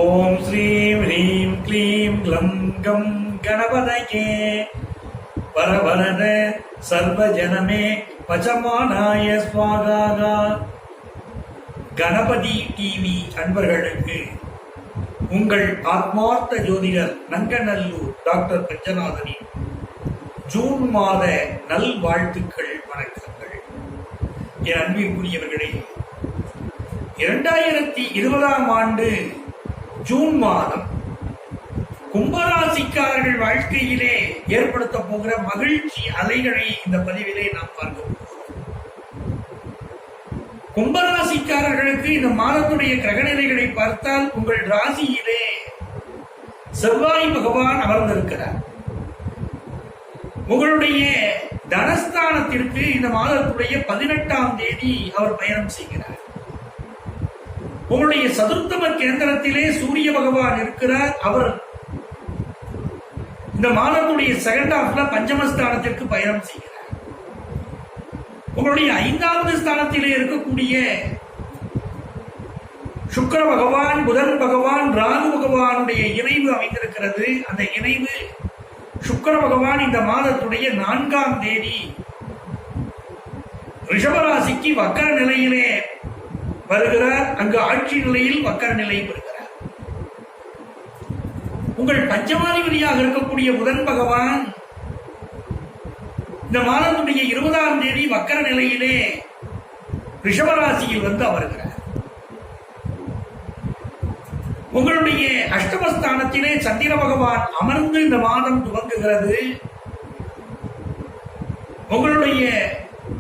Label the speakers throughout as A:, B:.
A: ஓம் ஸ்ரீம் ஹ்ரீம் க்ளீம் க்ளம் come கணபதயே வரவரத சர்வஜனமே பஜமானாய ஸ்வாகா. Ganapathi TV அன்பர்களுக்கு உங்கள் ஆத்மார்த்த ஜோதிடர் நங்கநல்லூர் டாக்டர் பஞ்சநாதனின் ஜூன் மாத நல்வாழ்த்துக்கள், வணக்கங்கள். என் அன்பிற்குரியவர்களே, 2020 ஆண்டு ஜூன் மாதம் கும்பராசிக்காரர்கள் வாழ்க்கையிலே ஏற்படுத்த போகிற மகிழ்ச்சி அலைகளை இந்த பதிவிலே நாம் பார்க்க கும்பராசிக்காரர்களுக்கு இந்த மாதத்துடைய கிரகநிலைகளை பார்த்தால் உங்கள் ராசியிலே செவ்வாய் பகவான் அமர்ந்திருக்கிறார். உங்களுடைய தனஸ்தானத்திற்கு இந்த மாதத்துடைய 18ஆம் தேதி அவர் பயணம் செய்கிறார். உங்களுடைய சதுர்த்தம கேந்திரத்திலே சூரிய பகவான் இருக்கிறார். அவர் இந்த மாதத்துடைய செகண்ட் ஹாஃப்ல பஞ்சமஸ்தானத்திற்கு பயணம் செய்கிறார். உங்களுடைய 5வது ஸ்தானத்திலே இருக்கக்கூடிய சுக்கிர பகவான், புதன் பகவான், ராகு பகவானுடைய இணைவு அமைந்திருக்கிறது. அந்த இணைவு சுக்கிர பகவான் இந்த மாதத்துடைய 4ஆம் தேதி ரிஷபராசிக்கு வக்கர நிலையிலே வருகிறார். அங்கு ஆட்சி நிலையில் வக்கர நிலை பெறுகிறார். உங்கள் பஞ்சமாதிபதியாக இருக்கக்கூடிய புதன் பகவான் இந்த மாதத்துடைய 20ஆம் தேதி வக்கர நிலையிலே ரிஷபராசியில் வந்து அமர்கிறார். உங்களுடைய அஷ்டமஸ்தானத்திலே சந்திர பகவான் அமர்ந்து இந்த மாதம் துவங்குகிறது. உங்களுடைய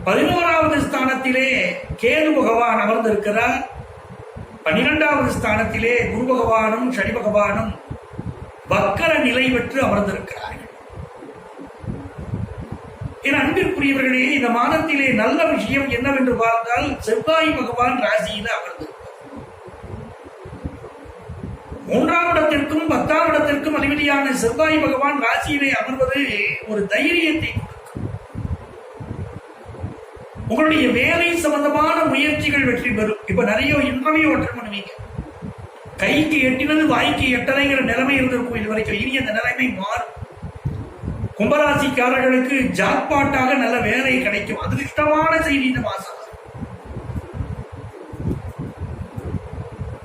A: 11வது ஸ்தானத்திலே கேது பகவான் அமர்ந்திருக்கிறார். 12வது ஸ்தானத்திலே குரு பகவானும் சனி பகவானும் வக்கர நிலை பெற்று அமர்ந்திருக்கிறார்கள். என் அன்பிற்குரியவர்களே, இந்த மாதத்திலே நல்ல விஷயம் என்னவென்று பார்த்தால் செவ்வாய் பகவான் ராசியில அமர்ந்திருக்கிறார். 3ஆம் இடத்திற்கும் 10ஆம் இடத்திற்கும் அதிபதியான செவ்வாய் பகவான் ராசியிலே அமர்வது ஒரு தைரியத்தை, உங்களுடைய வேலை சம்பந்தமான முயற்சிகள் வெற்றி பெறும். இப்ப நிறைய இன்டர்வியூ அட்டெண்ட் பண்ணுவீங்க, கைக்கு எட்டினது வாய்க்கு எட்டலைங்கிற நிலைமை இருந்திருக்கும் இது வரைக்கும். இனி அந்த நிலைமை மாறும். கும்பராசிக்காரர்களுக்கு ஜாக்பாட்டாக நல்ல வேலை கிடைக்கும். அதிர்ஷ்டமான செய்தி இந்த மாசம்.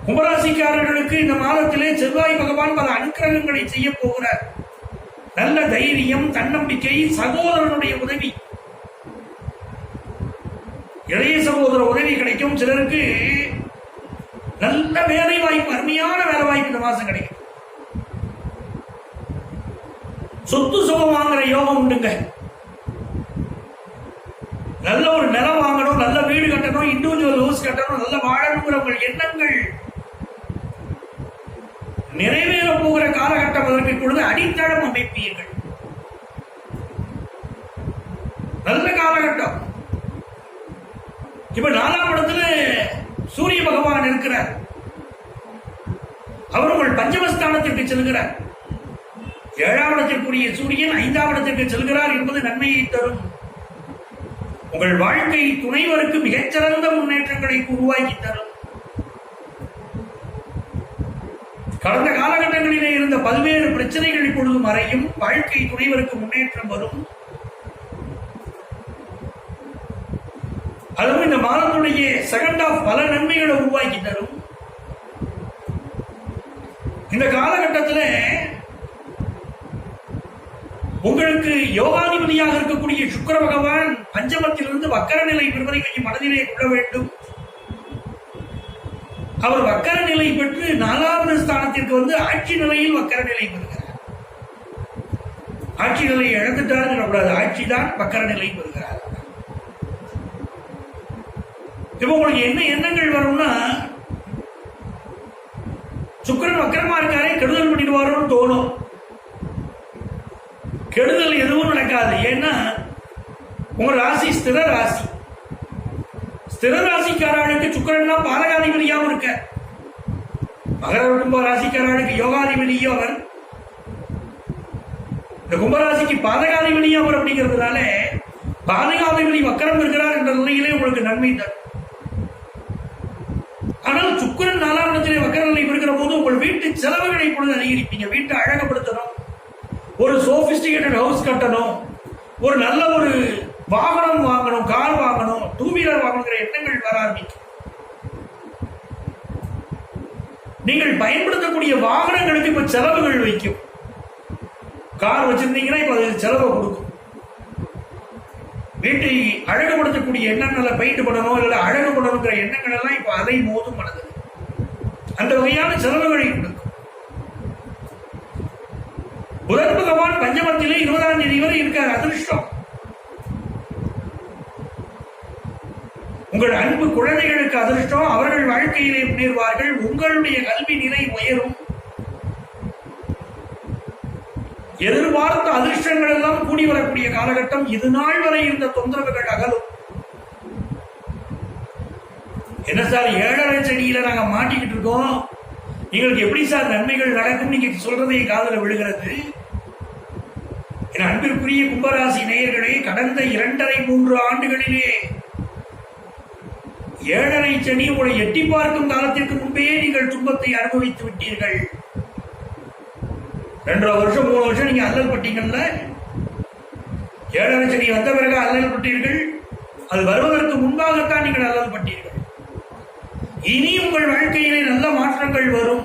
A: கும்பராசிக்காரர்களுக்கு இந்த மாதத்திலே செவ்வாய் பகவான் பல அனுக்கிரகங்களை செய்ய போகிறார். நல்ல தைரியம், தன்னம்பிக்கை, சகோதரனுடைய உதவி, இளைய சகோதர உதவி கிடைக்கும். சிலருக்கு நல்ல வேலை வாய்ப்பு, அருமையான வேலை வாய்ப்பு இந்த மாசம் கிடைக்கும். சொத்து சுகம் வாங்குற யோகம் உண்டுங்க. நல்ல ஒரு நிலம் வாங்கணும், நல்ல வீடு கட்டணும், இண்டிவிஜுவல் ஹவுஸ் கட்டணும், நல்ல வாழணுங்கிற உங்கள் எண்ணங்கள் நிறைவேற போகிற காலகட்டம். அதற்கு இப்பொழுது அடித்தளம் அமைப்பீர்கள். நல்ல காலகட்டம். இப்ப 4ஆம் இடத்துல சூரிய பகவான் இருக்கிறார். அவர் உங்கள் பஞ்சமஸ்தானத்திற்கு செல்கிறார். 7ஆம் இடத்திற்குரிய சூரியன் 5ஆம் இடத்திற்கு செல்கிறார் என்பது நன்மையை தரும். உங்கள் வாழ்க்கை துணைவருக்கு மிகச்சிறந்த முன்னேற்றங்களை உருவாக்கி தரும். கடந்த காலகட்டங்களிலே இருந்த பல்வேறு பிரச்சனைகள் இப்பொழுது மறையும். வாழ்க்கை துணைவருக்கு முன்னேற்றம் வரும். அதுவும் இந்த மாதத்துடைய செகண்ட் ஆஃப் பல நன்மைகளை உருவாக்கி தரும். இந்த காலகட்டத்தில் உங்களுக்கு யோகாதிபதியாக இருக்கக்கூடிய சுக்கிர பகவான் பஞ்சமத்திலிருந்து வக்கர நிலை பெறுவதை கொஞ்சம் மனதிலே கொள்ள வேண்டும். அவர் வக்கர நிலை பெற்று 4வது ஸ்தானத்திற்கு வந்து ஆட்சி நிலையில் வக்கர நிலை பெறுகிறார். ஆட்சி நிலையை இழந்துட்டார், ஆட்சி தான் வக்கர நிலை பெறுகிறார். இப்ப உங்களுக்கு என்ன எண்ணங்கள் வரும்னா, சுக்கிரன் வக்கரமா இருக்காரே, கெடுதல் பண்ணிடுவாரோன்னு தோணும். கெடுதல் எதுவும் நடக்காது. ஏன்னா உங்க ராசி ஸ்திர ராசி. ஸ்திர ராசிக்காரர்களுக்கு சுக்கிரன் தான் பாதகாதிபதியாகவும் இருக்க. மகர கும்ப ராசிக்காரர்களுக்கு யோகாதிபதியும் அவர், இந்த கும்பராசிக்கு பாதகாதிபதியும் அவர். அப்படிங்கிறதுனால பாதகாதிபதி வக்கரம் இருக்கிறார் என்ற நிலையிலே உங்களுக்கு நன்மை தரும். ஆனால் சுக்கிரன் 4ஆம் இடத்திலே வக்கர நிலை பெறுகிற போது உங்கள் வீட்டு செலவுகளை இப்பொழுது அதிகரிப்பீங்க. வீட்டை அழகுபடுத்தணும், ஒரு சோபிஸ்டிகேட்டட் ஹவுஸ் கட்டணும், ஒரு நல்ல ஒரு வாகனம் வாங்கணும், கார் வாங்கணும், டூ வீலர் வாங்கணுங்கிற எண்ணங்கள் வர ஆரம்பிக்கும். நீங்கள் பயன்படுத்தக்கூடிய வாகனங்களுக்கு இப்ப செலவுகள் வைக்கும். கார் வச்சிருந்தீங்கன்னா இப்ப அது செலவை கொடுக்கும். வீட்டை அழகுபடுத்தக்கூடிய எண்ணங்களை பெயிண்ட் பண்ணணும் இல்ல அழகுபடணுங்கிற எண்ணங்கள் எல்லாம் இப்ப அதை மோதும் மனது அந்த வகையான செலவுகளை கொடுக்கும். புதன் பகவான் பஞ்சமத்திலே 20ஆம் தேதி வரை இருக்கார். அதிர்ஷ்டம். உங்கள் அன்பு குழந்தைகளுக்கு அதிர்ஷ்டம். அவர்கள் வாழ்க்கையிலே முன்னேறுவார்கள். உங்களுடைய கல்வி நிலை உயரும். எதிர்பார்த்த அதிர்ஷ்டங்கள் எல்லாம் கூடி வரக்கூடிய காலகட்டம். இது நாள் வரை இருந்த தொந்தரவுகள் அகலும். என்ன சார் 7.5 சனியில நாங்க மாட்டிக்கிட்டு இருக்கோம், எங்களுக்கு எப்படி சார் நன்மைகள் நடக்கும் நீங்க சொல்றதை காதல விழுகிறது. என் அன்பிற்குரிய கும்பராசி நேயர்களே, கடந்த 2.5-3 ஆண்டுகளிலே 7.5 சனி உங்களை எட்டி பார்க்கும் காலத்திற்கு முன்பே நீங்கள் துன்பத்தை அனுபவித்து விட்டீர்கள். 2 வருஷம் 3 வருஷம் நீங்க அல்லல் பட்டீங்கல்ல. 7.5 சனி வந்த பிறகு அல்லல் பட்டீர்கள். அது வருவதற்கு முன்பாகத்தான் நீங்கள் அல்லல் பட்டீர்கள். இனி உங்கள் வாழ்க்கையிலே நல்ல மாற்றங்கள் வரும்.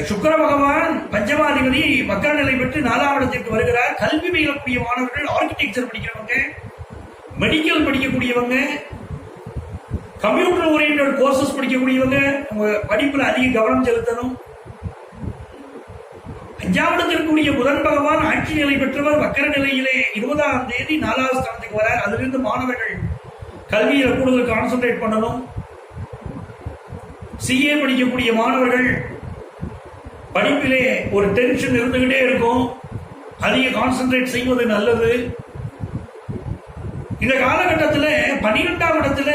A: சுக்கிர பகவான் பஞ்சமாதிபதி மக்கர நிலை பெற்று 4ஆம் இடத்திற்கு வருகிறார். கல்வி பயிலக்கூடிய மாணவர்கள், ஆர்கிடெக்சர் படிக்கிறவங்க, மெடிக்கல் படிக்கக்கூடியவங்க, கம்ப்யூட்டர் ஓரியன்டட் கோர்சஸ் படிக்கக்கூடியவங்க படிப்புல அதிக கவனம் செலுத்தணும். 5ஆம் இடத்திற்குரிய புதன் பகவான் ஆட்சி நிலை பெற்றவர். மக்கர நிலையிலே 20ஆம் தேதி 4வது ஸ்தானத்துக்கு வரார். அதிலிருந்து மாணவர்கள் கல்வியில கூடுதல் கான்சென்ட்ரேட் பண்ணணும். சிஏ படிக்கக்கூடிய மாணவர்கள் படிப்பிலே ஒரு டென்ஷன் இருந்துகிட்டே இருக்கும். அதிக கான்சென்ட்ரேட் செய்வது நல்லது. இந்த காலகட்டத்தில் 12ஆம் இடத்துல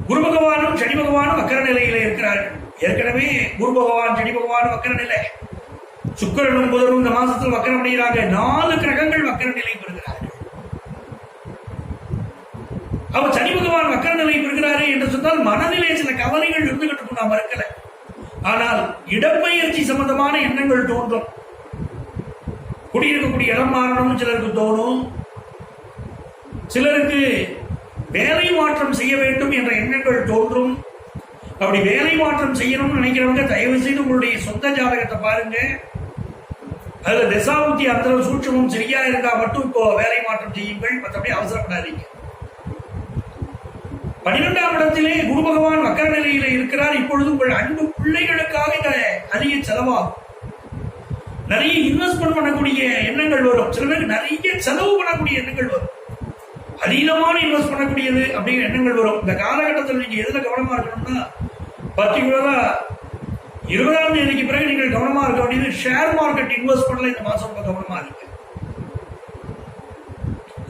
A: குரு பகவானும் சனி பகவானும் வக்கர நிலையில இருக்கிறார்கள். ஏற்கனவே குரு பகவான் சனி பகவானும் வக்கர நிலை, சுக்கிரனும் புதனும் இந்த மாசத்தில் வக்கரம் அடைகிறாங்க. 4 கிரகங்கள் வக்கர நிலை பெறுகிறார்கள். அவர் சனி பகவான் வக்கர நிலை பெறுகிறாரு என்று சொன்னால் மனதிலே சில கவலைகள் இருந்துகிட்டு இருக்கும், நாம் மறுக்கல. ஆனால் இடப்பெயர்ச்சி சம்பந்தமான எண்ணங்கள் தோன்றும். குடியிருக்கக்கூடிய இடம் மாறணும்னு சிலருக்கு தோணும். சிலருக்கு வேலை மாற்றம் செய்ய வேண்டும் என்ற எண்ணங்கள் தோன்றும். அப்படி வேலை மாற்றம் செய்யணும்னு நினைக்கிறவங்க தயவு செய்து உங்களுடைய சொந்த ஜாதகத்தை பாருங்க. அதுல தசாபுத்தி அந்த சூட்சமும் சரியா இருந்தா மட்டும் இப்போ வேலை மாற்றம் செய்யுங்கள். மற்றபடி அவசரப்படாதீங்க. 12ஆம் இடத்திலே குரு பகவான் வக்கர நிலையில இருக்கிறார். இப்பொழுது உங்கள் அன்பு பிள்ளைகளுக்காக இந்த அதிக செலவாகும். நிறைய இன்வெஸ்ட்மெண்ட் பண்ணக்கூடிய எண்ணங்கள் வரும். சில பேருக்கு நிறைய செலவு பண்ணக்கூடிய எண்ணங்கள் வரும். அதீதமான இன்வெஸ்ட் பண்ணக்கூடியது அப்படிங்கிற எண்ணங்கள் வரும். இந்த காலகட்டத்தில் நீங்க எதுல கவனமா இருக்கணும்னா, பர்டிகுலரா 20ஆம் தேதிக்கு பிறகு நீங்கள் கவனமா இருக்க வேண்டியது ஷேர் மார்க்கெட் இன்வெஸ்ட்மெண்ட்ல இந்த மாசம் ரொம்ப கவனமா இருக்கு.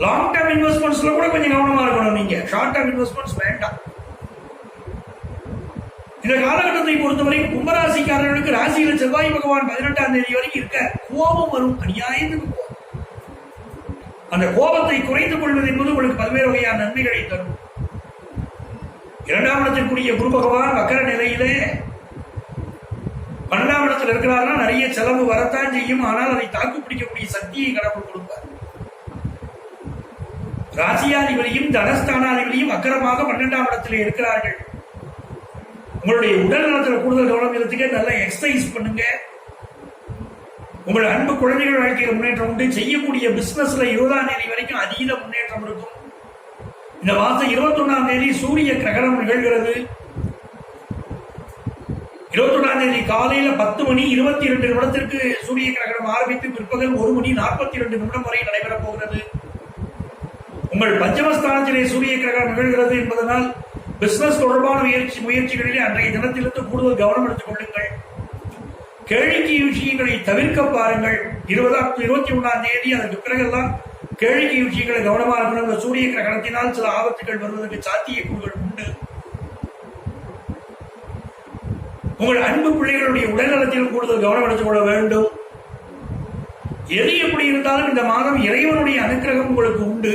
A: லாங் டர்ம் இன்வெஸ்ட்மெண்ட்ஸ்ல கூட கொஞ்சம் கவனமா இருக்கணும். நீங்க ஷார்ட் டர்ம் இன்வெஸ்ட்மெண்ட்ஸ் வேண்டாம். இந்த காலகட்டத்தை பொறுத்தவரை கும்பராசிக்காரர்களுக்கு ராசியில செவ்வாய் பகவான் 18ஆம் தேதி வரைக்கும் இருக்க. கோபம் வரும், அநியாயத்துக்கு கோபம். அந்த கோபத்தை குறைத்துக் கொள்வது என்பது உங்களுக்கு பல்வேறு வகையான நன்மைகளை தரும். 2ஆம் இடத்திற்குரிய குரு பகவான் வக்கர நிலையிலே 12ஆம் இடத்தில் இருக்கிறார்னா நிறைய செலவு வரத்தான் செய்யும். ஆனால் அதை தாக்கு பிடிக்கக்கூடிய சக்தியை கடவுள் கொடுப்பார். ராசியாதிபதியும் தனஸ்தானாதிபதியும் வக்கரமாக 12ஆம் இடத்திலே இருக்கிறார்கள். உங்களுடைய உடல் நலத்தில் கூடுதல் கவனம் இருந்துக்க. நல்ல எக்ஸசைஸ் பண்ணுங்க. உங்கள் அன்பு குழந்தைகள் வாழ்க்கையில் முன்னேற்றம் உண்டு. செய்யக்கூடிய பிசினஸ்ல 20ஆம் தேதி வரைக்கும் அதீத முன்னேற்றம் இருக்கும். இந்த மாதம் 21ஆம் தேதி சூரிய கிரகணம் நிகழ்கிறது. 21ஆம் தேதி காலையில 10 மணி 22 நிமிடத்திற்கு சூரிய கிரகணம் ஆரம்பித்து பிற்பகல் 1 மணி 42 நிமிடம் வரை நடைபெறப் போகிறது. உங்கள் பஞ்சமஸ்தானத்திலே சூரிய கிரகணம் நிகழ்கிறது என்பதனால் பிசினஸ் தொடர்பான முயற்சிகளிலே அன்றைய தினத்திலிருந்து கூடுதல் கவனம் எடுத்துக் கொள்ளுங்கள். கேளிக்கை விஷயங்களை தவிர்க்க பாருங்கள். 21ஆம் தேதி அதற்கு பிறகெல்லாம் கேளிக்கை விஷயங்களை கவனமாக இருக்கணும். இந்த சூரிய கிரகணத்தினால் சில ஆபத்துகள் வருவதற்கு சாத்தியக்கூறுகள் உண்டு. உங்கள் அன்பு பிள்ளைகளுடைய உடல்நலத்திலும் கூடுதல் கவனம் எடுத்துக் கொள்ள வேண்டும். எது எப்படி இருந்தாலும் இந்த மாதம் இறைவனுடைய அனுக்கிரகம் உங்களுக்கு உண்டு.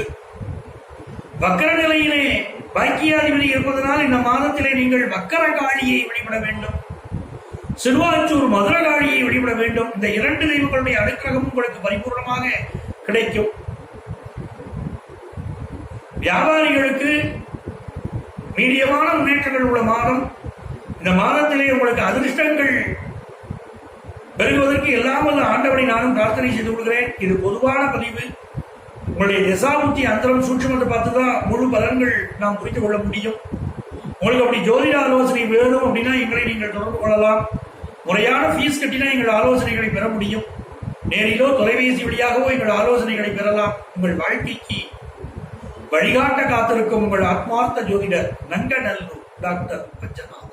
A: வக்கர நிலையிலே பாக்கியாதிபதி இருப்பதனால் இந்த மாதத்திலே நீங்கள் வக்கர காளியை வழிபட வேண்டும், சிறுவாச்சூர் மதுர காளியை வழிபட வேண்டும். இந்த 2 தெய்வங்களுடைய அனுக்கிரகம் உங்களுக்கு பரிபூர்ணமாக கிடைக்கும். வியாபாரிகளுக்கு மீடியமான முன்னேற்றங்கள் உள்ள மாதம். இந்த மாதத்திலே உங்களுக்கு அதிர்ஷ்டங்கள் பெறுவதற்கு எல்லாம் வல்ல ஆண்டவனை நானும் பிரார்த்தனை செய்து கொள்கிறேன். இது பொதுவான பதிவு. உங்களுடைய தசாபுத்தி அந்தரம் சூட்சமத்தை பார்த்துதான் முழு பலன்கள் நாம் புரிந்து கொள்ள முடியும். உங்களுக்கு அப்படி ஜோதிட ஆலோசனை வேணும் அப்படின்னா எங்களை நீங்கள் தொடர்பு கொள்ளலாம். முறையான ஃபீஸ் கட்டினா எங்கள் ஆலோசனைகளை பெற முடியும். நேரிலோ தொலைபேசி வழியாகவோ எங்கள் ஆலோசனைகளை பெறலாம். உங்கள் வாழ்க்கைக்கு வழிகாட்ட காத்திருக்கும் உங்கள் ஆத்மார்த்த ஜோதிடர் நங்கநல்லூர் டாக்டர் பஞ்சநாத்.